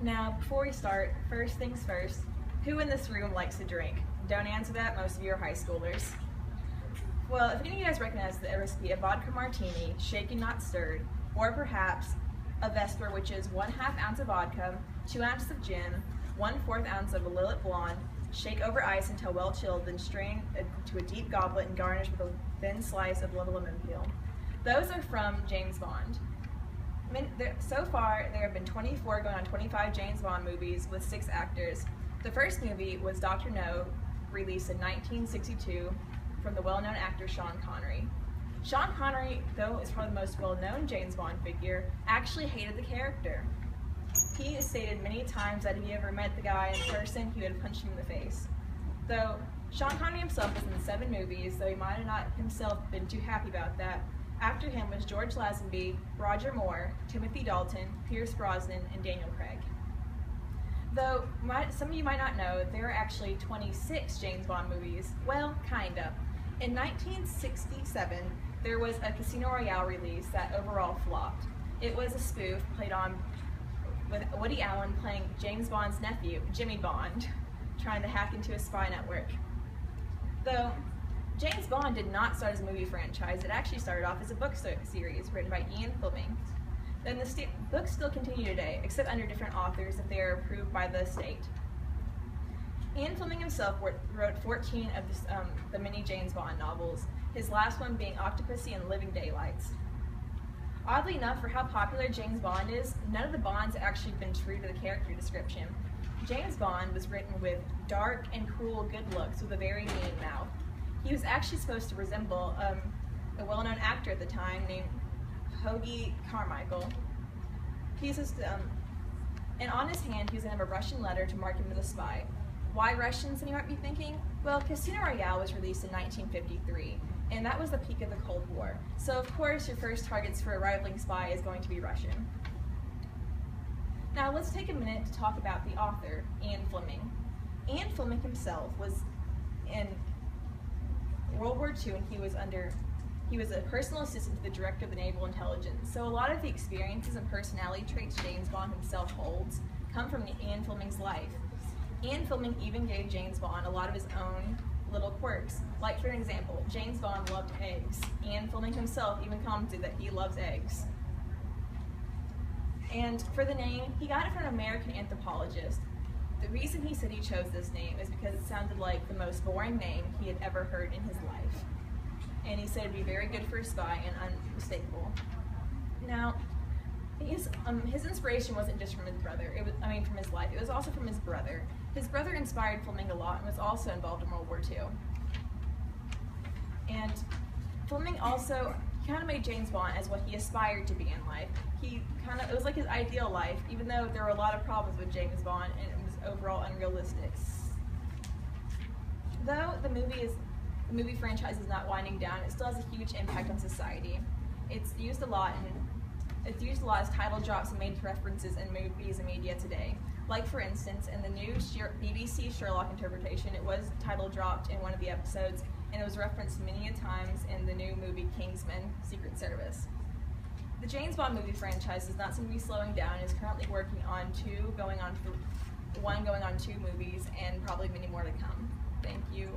Now, before we start, first things first, who in this room likes to drink? Don't answer that, most of you are high schoolers. Well, if any of you guys recognize the recipe, a vodka martini, shaken not stirred, or perhaps a Vesper, which is 1/2 ounce of vodka, 2 ounces of gin, 1/4 ounce of a Lillet Blonde, shake over ice until well chilled, then strain to a deep goblet and garnish with a thin slice of lemon peel. Those are from James Bond. So far, there have been 24 going on 25 James Bond movies with 6 actors. The first movie was Dr. No, released in 1962 from the well-known actor Sean Connery. Sean Connery, though is probably the most well-known James Bond figure, actually hated the character. He has stated many times that if he ever met the guy in person, he would have punched him in the face. Though Sean Connery himself was in 7 movies, though he might have not himself been too happy about that. After him was George Lazenby, Roger Moore, Timothy Dalton, Pierce Brosnan, and Daniel Craig. Though some of you might not know, there are actually 26 James Bond movies. Well, kinda. In 1967, there was a Casino Royale release that overall flopped. It was a spoof played on with Woody Allen playing James Bond's nephew, Jimmy Bond, trying to hack into a spy network. Though James Bond did not start as a movie franchise, it actually started off as a book series written by Ian Fleming. Then the books still continue today, except under different authors if they are approved by the state. Ian Fleming himself wrote 14 of the many James Bond novels, his last one being Octopussy and Living Daylights. Oddly enough, for how popular James Bond is, none of the Bonds have actually been true to the character description. James Bond was written with dark and cruel good looks with a very mean mouth. He was actually supposed to resemble a well-known actor at the time named Hoagy Carmichael. And on his hand, he was going to have a Russian letter to mark him as a spy. Why Russians, and you might be thinking? Well, Casino Royale was released in 1953, and that was the peak of the Cold War. So of course, your first targets for a rivaling spy is going to be Russian. Now let's take a minute to talk about the author, Ian Fleming. Ian Fleming himself was in World War II, and he was a personal assistant to the director of the Naval Intelligence. So a lot of the experiences and personality traits James Bond himself holds come from Ian Fleming's life. Ian Fleming even gave James Bond a lot of his own little quirks. Like for example, James Bond loved eggs. Ian Fleming himself even commented that he loves eggs. And for the name, he got it from an American anthropologist. The reason he said he chose this name is because it sounded like the most boring name he had ever heard in his life. And he said it'd be very good for a spy and unmistakable. Now, his inspiration wasn't just from his brother, from his life, it was also from his brother. His brother inspired Fleming a lot and was also involved in World War II. And Fleming also kind of made James Bond as what he aspired to be in life. It was like his ideal life, even though there were a lot of problems with James Bond and it was overall unrealistic. Though the movie franchise is not winding down, it still has a huge impact on society. It's used a lot as title drops and made references in movies and media today. Like for instance, in the new BBC Sherlock interpretation, it was title dropped in one of the episodes, and it was referenced many a times in the new movie Kingsman: Secret Service. The James Bond movie franchise is not simply slowing down, it is currently working on one going on 2 movies, and probably many more to come. Thank you.